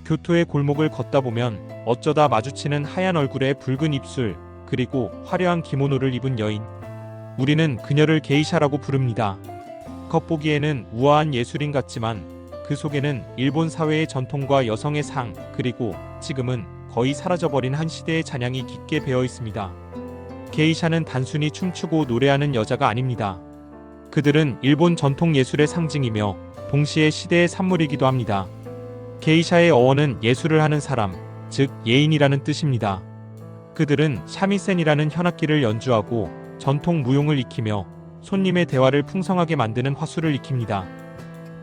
교토의 골목을 걷다 보면 어쩌다 마주치는 하얀 얼굴에 붉은 입술, 그리고 화려한 기모노를 입은 여인. 우리는 그녀를 게이샤라고 부릅니다. 겉보기에는 우아한 예술인 같지만 그 속에는 일본 사회의 전통과 여성의 상, 그리고 지금은 거의 사라져버린 한 시대의 잔향이 깊게 배어 있습니다. 게이샤는 단순히 춤추고 노래하는 여자가 아닙니다. 그들은 일본 전통 예술의 상징이며 동시에 시대의 산물이기도 합니다. 게이샤의 어원은 예술을 하는 사람, 즉 예인이라는 뜻입니다. 그들은 샤미센이라는 현악기를 연주하고 전통 무용을 익히며 손님의 대화를 풍성하게 만드는 화술을 익힙니다.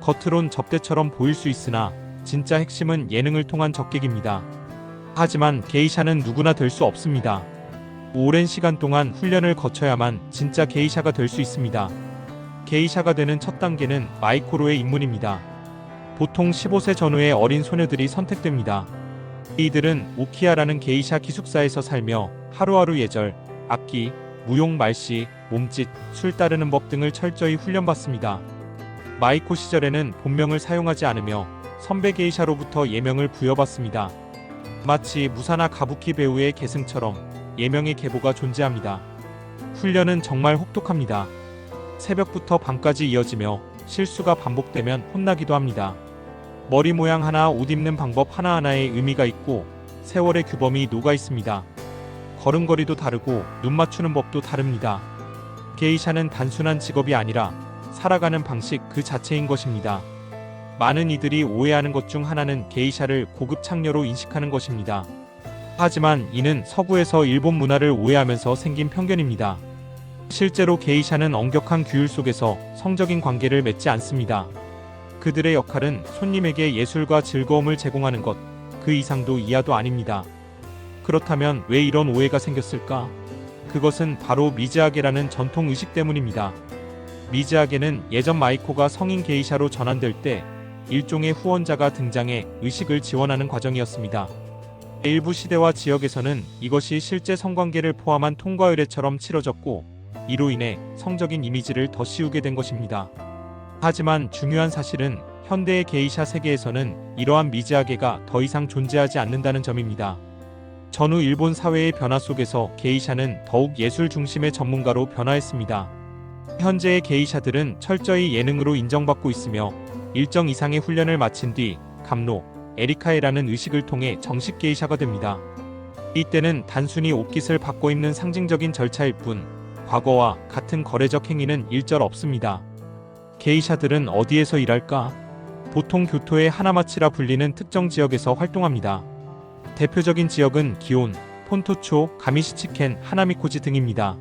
겉으론 접대처럼 보일 수 있으나 진짜 핵심은 예능을 통한 적객입니다. 하지만 게이샤는 누구나 될 수 없습니다. 오랜 시간 동안 훈련을 거쳐야만 진짜 게이샤가 될 수 있습니다. 게이샤가 되는 첫 단계는 마이코로의 입문입니다. 보통 15세 전후의 어린 소녀들이 선택됩니다. 이들은 오키야라는 게이샤 기숙사에서 살며 하루하루 예절, 악기, 무용 말씨, 몸짓, 술 따르는 법 등을 철저히 훈련받습니다. 마이코 시절에는 본명을 사용하지 않으며 선배 게이샤로부터 예명을 부여받습니다. 마치 무사나 가부키 배우의 계승처럼 예명의 계보가 존재합니다. 훈련은 정말 혹독합니다. 새벽부터 밤까지 이어지며 실수가 반복되면 혼나기도 합니다. 머리 모양 하나, 옷 입는 방법 하나하나에 의미가 있고 세월의 규범이 녹아 있습니다. 걸음걸이도 다르고 눈 맞추는 법도 다릅니다. 게이샤는 단순한 직업이 아니라 살아가는 방식 그 자체인 것입니다. 많은 이들이 오해하는 것 중 하나는 게이샤를 고급 창녀로 인식하는 것입니다. 하지만 이는 서구에서 일본 문화를 오해하면서 생긴 편견입니다. 실제로 게이샤는 엄격한 규율 속에서 성적인 관계를 맺지 않습니다. 그들의 역할은 손님에게 예술과 즐거움을 제공하는 것, 그 이상도 이하도 아닙니다. 그렇다면 왜 이런 오해가 생겼을까? 그것은 바로 미즈아게라는 전통 의식 때문입니다. 미즈아게는 예전 마이코가 성인 게이샤로 전환될 때 일종의 후원자가 등장해 의식을 지원하는 과정이었습니다. 일부 시대와 지역에서는 이것이 실제 성관계를 포함한 통과 의례처럼 치러졌고 이로 인해 성적인 이미지를 더 씌우게 된 것입니다. 하지만 중요한 사실은 현대의 게이샤 세계에서는 이러한 미즈아게가 더 이상 존재하지 않는다는 점입니다. 전후 일본 사회의 변화 속에서 게이샤는 더욱 예술 중심의 전문가로 변화했습니다. 현재의 게이샤들은 철저히 예능으로 인정받고 있으며 일정 이상의 훈련을 마친 뒤 감로, 에리카에라는 의식을 통해 정식 게이샤가 됩니다. 이때는 단순히 옷깃을 바꿔 입는 상징적인 절차일 뿐 과거와 같은 거래적 행위는 일절 없습니다. 게이샤들은 어디에서 일할까? 보통 교토의 하나마치라 불리는 특정 지역에서 활동합니다. 대표적인 지역은 기온, 폰토초, 가미시치켄, 하나미코지 등입니다.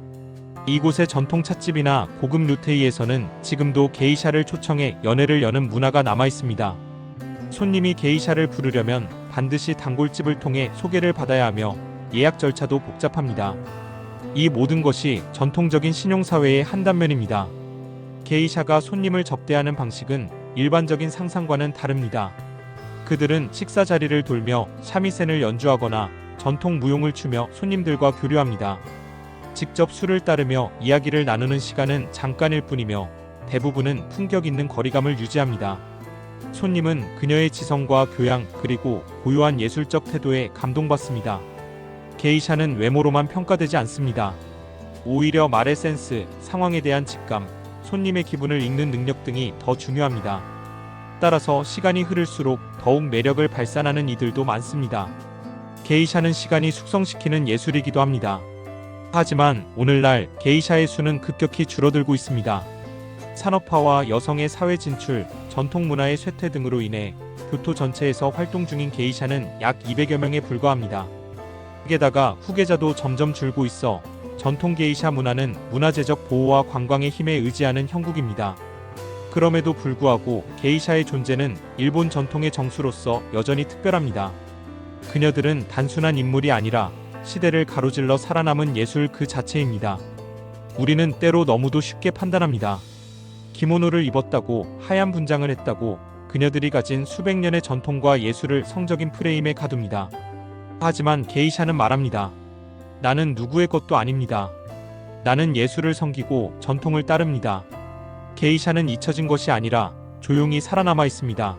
이곳의 전통 찻집이나 고급 루테이에서는 지금도 게이샤를 초청해 연회를 여는 문화가 남아 있습니다. 손님이 게이샤를 부르려면 반드시 단골집을 통해 소개를 받아야 하며 예약 절차도 복잡합니다. 이 모든 것이 전통적인 신용사회의 한 단면입니다. 게이샤가 손님을 접대하는 방식은 일반적인 상상과는 다릅니다. 그들은 식사 자리를 돌며 샤미센을 연주하거나 전통 무용을 추며 손님들과 교류합니다. 직접 술을 따르며 이야기를 나누는 시간은 잠깐일 뿐이며 대부분은 품격 있는 거리감을 유지합니다. 손님은 그녀의 지성과 교양 그리고 고유한 예술적 태도에 감동받습니다. 게이샤는 외모로만 평가되지 않습니다. 오히려 말의 센스, 상황에 대한 직감, 손님의 기분을 읽는 능력 등이 더 중요합니다. 따라서 시간이 흐를수록 더욱 매력을 발산하는 이들도 많습니다. 게이샤는 시간이 숙성시키는 예술이기도 합니다. 하지만 오늘날 게이샤의 수는 급격히 줄어들고 있습니다. 산업화와 여성의 사회 진출, 전통 문화의 쇠퇴 등으로 인해 교토 전체에서 활동 중인 게이샤는 약 200여 명에 불과합니다. 게다가 후계자도 점점 줄고 있어 전통 게이샤 문화는 문화재적 보호와 관광의 힘에 의지하는 형국입니다. 그럼에도 불구하고 게이샤의 존재는 일본 전통의 정수로서 여전히 특별합니다. 그녀들은 단순한 인물이 아니라 시대를 가로질러 살아남은 예술 그 자체입니다. 우리는 때로 너무도 쉽게 판단합니다. 기모노를 입었다고, 하얀 분장을 했다고 그녀들이 가진 수백 년의 전통과 예술을 성적인 프레임에 가둡니다. 하지만 게이샤는 말합니다. 나는 누구의 것도 아닙니다. 나는 예술을 섬기고 전통을 따릅니다. 게이샤는 잊혀진 것이 아니라 조용히 살아남아 있습니다.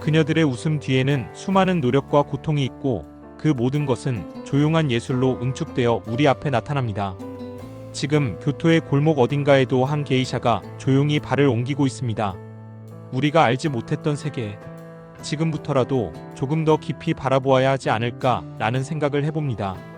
그녀들의 웃음 뒤에는 수많은 노력과 고통이 있고 그 모든 것은 조용한 예술로 응축되어 우리 앞에 나타납니다. 지금 교토의 골목 어딘가에도 한 게이샤가 조용히 발을 옮기고 있습니다. 우리가 알지 못했던 세계. 지금부터라도 조금 더 깊이 바라보아야 하지 않을까라는 생각을 해봅니다.